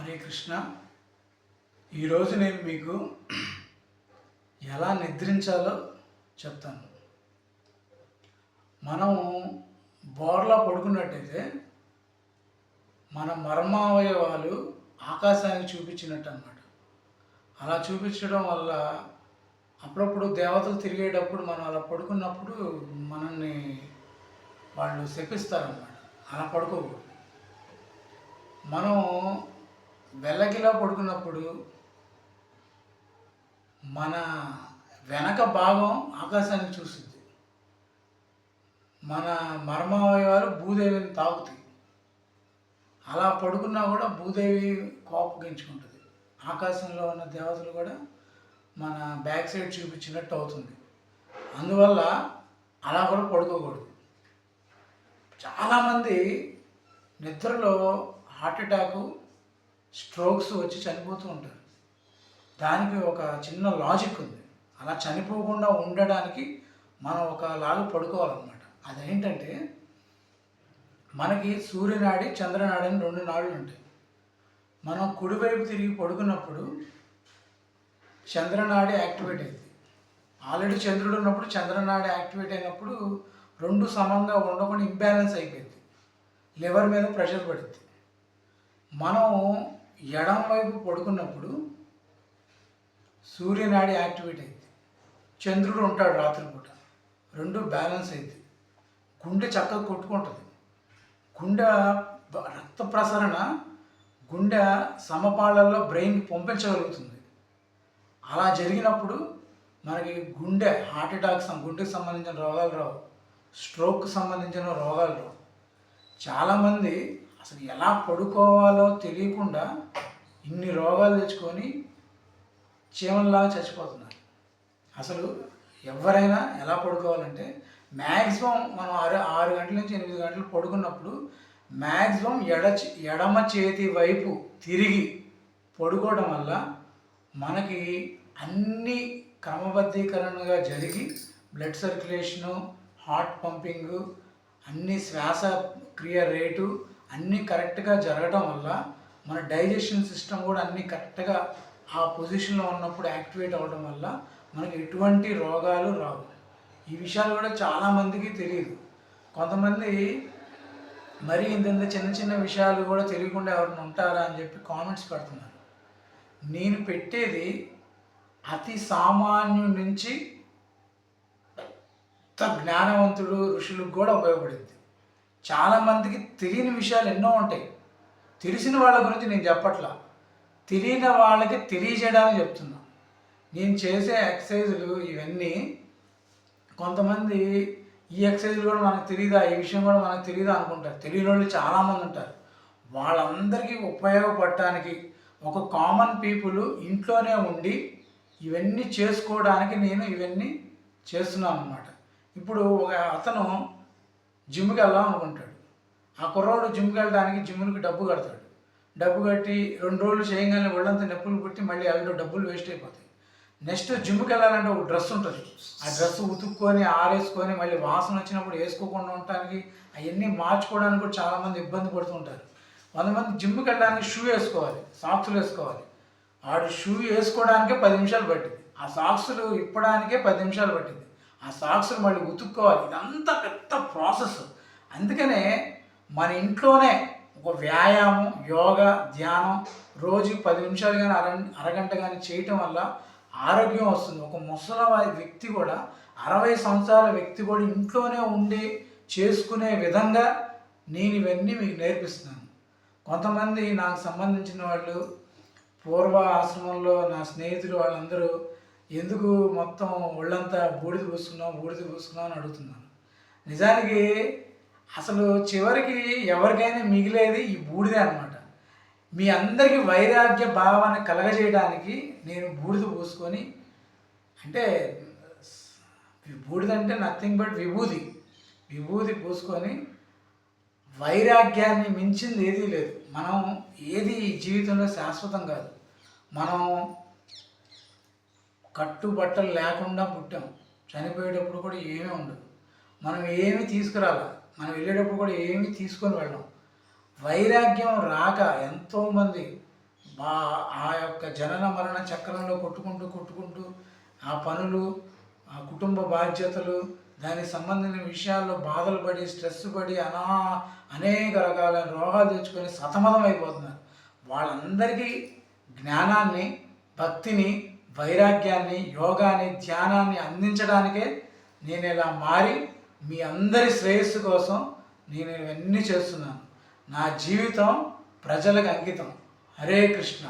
హరే కృష్ణ. ఈరోజు నేను మీకు ఎలా నిద్రించాలో చెప్తాను. మనం బోర్లా పడుకున్నట్టయితే మన మర్మావయవాలు ఆకాశానికి చూపించినట్టు అన్నమాట. అలా చూపించడం వల్ల అప్పుడప్పుడు దేవతలు తిరిగేటప్పుడు మనం అలా పడుకున్నప్పుడు మనల్ని వాళ్ళు శపిస్తారన్నమాట. అలా పడుకోకూడదు. మనం వెల్లకిలా పడుకున్నప్పుడు మన వెనక భాగం ఆకాశానికి చూస్తుంది. మన మర్మావయవాలు భూదేవిని తాకుతాయి. అలా పడుకున్నా కూడా భూదేవి కోపగించుకుంటుంది. ఆకాశంలో ఉన్న దేవతలు కూడా మన బ్యాక్ సైడ్ చూపించినట్టు అవుతుంది. అందువల్ల అలా కూడా పడుకోకూడదు. చాలామంది నిద్రలో హార్ట్ అటాకు, స్ట్రోక్స్ వచ్చి చనిపోతూ ఉంటారు. దానికి ఒక చిన్న లాజిక్ ఉంది. అలా చనిపోకుండా ఉండడానికి మనం ఒకలాగా పడుకోవాలన్నమాట. అదేంటంటే, మనకి సూర్యనాడి, చంద్రనాడి అని 2 నాడులు ఉంటాయి. మనం కుడివైపు తిరిగి పడుకున్నప్పుడు చంద్రనాడి యాక్టివేట్ అయింది. ఆల్రెడీ చంద్రుడు ఉన్నప్పుడు చంద్రనాడి యాక్టివేట్ అయినప్పుడు 2 సమంగా ఉండకుండా ఇంబ్యాలెన్స్ అయిపోయింది. లివర్ మీద ప్రెషర్ పడుతుంది. మనం ఎడమ వైపు పడుకున్నప్పుడు సూర్యనాడి యాక్టివేట్ అయింది. చంద్రుడు ఉంటాడు రాత్రిపూట. 2 బ్యాలెన్స్ అయింది. గుండె చక్కగా కొట్టుకుంటుంది. గుండె రక్త ప్రసరణ గుండె సమపాళ్లలో బ్రెయిన్కి పంపించగలుగుతుంది. అలా జరిగినప్పుడు మనకి హార్ట్ అటాక్స్, గుండెకి సంబంధించిన రోగాలు రావు, స్ట్రోక్కి సంబంధించిన రోగాలు రావు. చాలామంది అసలు ఎలా పడుకోవాలో తెలియకుండా ఇన్ని రోగాలు తెచ్చుకొని చీమల్లాగా చచ్చిపోతున్నారు. అసలు ఎవరైనా ఎలా పడుకోవాలంటే, మ్యాక్సిమం మనం 6 గంటల నుంచి 8 గంటలు పడుకున్నప్పుడు మ్యాక్సిమం ఎడమ చేతి వైపు తిరిగి పడుకోవడం వల్ల మనకి అన్ని క్రమబద్ధీకరణగా జరిగి బ్లడ్ సర్క్యులేషను, హార్ట్ పంపింగు, అన్ని శ్వాసక్రియ రేటు అన్నీ కరెక్ట్గా జరగడం వల్ల మన డైజెషన్ సిస్టమ్ కూడా అన్నీ కరెక్ట్గా ఆ పొజిషన్లో ఉన్నప్పుడు యాక్టివేట్ అవ్వడం వల్ల మనకి ఎటువంటి రోగాలు రావు. ఈ విషయాలు కూడా చాలామందికి తెలియదు. కొంతమంది మరీ ఇంత చిన్న చిన్న విషయాలు కూడా తెలియకుండా ఎవరైనా ఉంటారా అని చెప్పి కామెంట్స్ పెడుతున్నారు. నేను పెట్టేది అతి సామాన్యం నుంచి జ్ఞానవంతుడు, ఋషులకు కూడా ఉపయోగపడింది. చాలామందికి తెలియని విషయాలు ఎన్నో ఉంటాయి. తెలిసిన వాళ్ళ గురించి నేను చెప్పట్లా, తెలియని వాళ్ళకి తెలియజేయడానికి చెప్తున్నా. నేను చేసే ఎక్సర్సైజులు ఇవన్నీ కొంతమంది ఈ ఎక్సర్సైజులు కూడా మనకు తెలియదా, ఈ విషయం కూడా మనకు తెలియదా అనుకుంటారు. తెలియని వాళ్ళు చాలామంది ఉంటారు. వాళ్ళందరికీ ఉపయోగపడటానికి ఒక కామన్ పీపుల్ ఇంట్లోనే ఉండి ఇవన్నీ చేసుకోవడానికి నేను ఇవన్నీ చేస్తున్నాను అన్నమాట. ఇప్పుడు ఒక అతను జిమ్కి వెళ్దాం అనుకుంటాడు. ఆ కుర్రోడు జిమ్కి వెళ్ళడానికి జిమ్కి డబ్బు కడతాడు. డబ్బు కట్టి 2 రోజులు చేయగానే ఒళ్ళంతా నొప్పులు పుట్టి మళ్ళీ అవి డబ్బులు వేస్ట్ అయిపోతాయి. నెక్స్ట్ జిమ్కి వెళ్ళాలంటే ఒక డ్రెస్ ఉంటుంది. ఆ డ్రెస్ ఉతుక్కొని ఆరేసుకొని మళ్ళీ వాసన వచ్చినప్పుడు వేసుకోకుండా ఉండటానికి అవన్నీ మార్చుకోవడానికి కూడా చాలామంది ఇబ్బంది పడుతూ ఉంటారు. కొంతమంది జిమ్కి వెళ్ళడానికి షూ వేసుకోవాలి, సాక్సులు వేసుకోవాలి. ఆడు షూ వేసుకోవడానికే 10 నిమిషాలు పట్టింది. ఆ సాక్సులు ఇప్పడానికే 10 నిమిషాలు పట్టింది. ఆ సాక్సులు మళ్ళీ ఉతుక్కోవాలి. ఇదంతా పెద్ద ప్రాసెస్. అందుకనే మన ఇంట్లోనే ఒక వ్యాయామం, యోగా, ధ్యానం రోజు 10 నిమిషాలు కానీ అరగంట కానీ చేయటం వల్ల ఆరోగ్యం వస్తుంది. ఒక ముసలి వ్యక్తి కూడా, 60 సంవత్సరాల వ్యక్తి కూడా ఇంట్లోనే ఉండి చేసుకునే విధంగా నేను ఇవన్నీ మీకు నేర్పిస్తున్నాను. కొంతమంది నాకు సంబంధించిన వాళ్ళు పూర్వ ఆశ్రమంలో నా స్నేహితులు వాళ్ళందరూ ఎందుకు మొత్తం ఒళ్ళంతా బూడిద పూసుకున్నాం అని అడుగుతున్నాను. నిజానికి అసలు చివరికి ఎవరికైనా మిగిలేది ఈ బూడిదే అనమాట. మీ అందరికీ వైరాగ్య భావాన్ని కలగజేయడానికి నేను బూడిద పూసుకొని, అంటే బూడిద అంటే నథింగ్ బట్ విభూది పూసుకొని, వైరాగ్యాన్ని మించింది ఏదీ లేదు. మనం ఏది జీవితంలో శాశ్వతం కాదు. మనం కట్టుబట్టలు లేకుండా పుట్టాం. చనిపోయేటప్పుడు కూడా ఏమీ ఉండదు. మనం ఏమీ తీసుకురాలి. మనం వెళ్ళేటప్పుడు కూడా ఏమీ తీసుకొని వెళ్ళాం. వైరాగ్యం రాక ఎంతోమంది మా ఆ యొక్క జనన మరణ చక్రంలో కొట్టుకుంటూ ఆ పనులు, ఆ కుటుంబ బాధ్యతలు, దానికి సంబంధించిన విషయాల్లో బాధలు పడి, స్ట్రెస్ పడి, అనేక రకాలైన రోగాలు తెచ్చుకొని సతమతం అయిపోతున్నారు. వాళ్ళందరికీ జ్ఞానాన్ని, భక్తిని, వైరాగ్యాన్ని, యోగాన్ని, ధ్యానాన్ని అందించడానికే నేను ఇలా మారి మీ అందరి శ్రేయస్సు కోసం నేను ఇవన్నీ చేస్తున్నాను. నా జీవితం ప్రజలకు అంకితం. హరే కృష్ణ.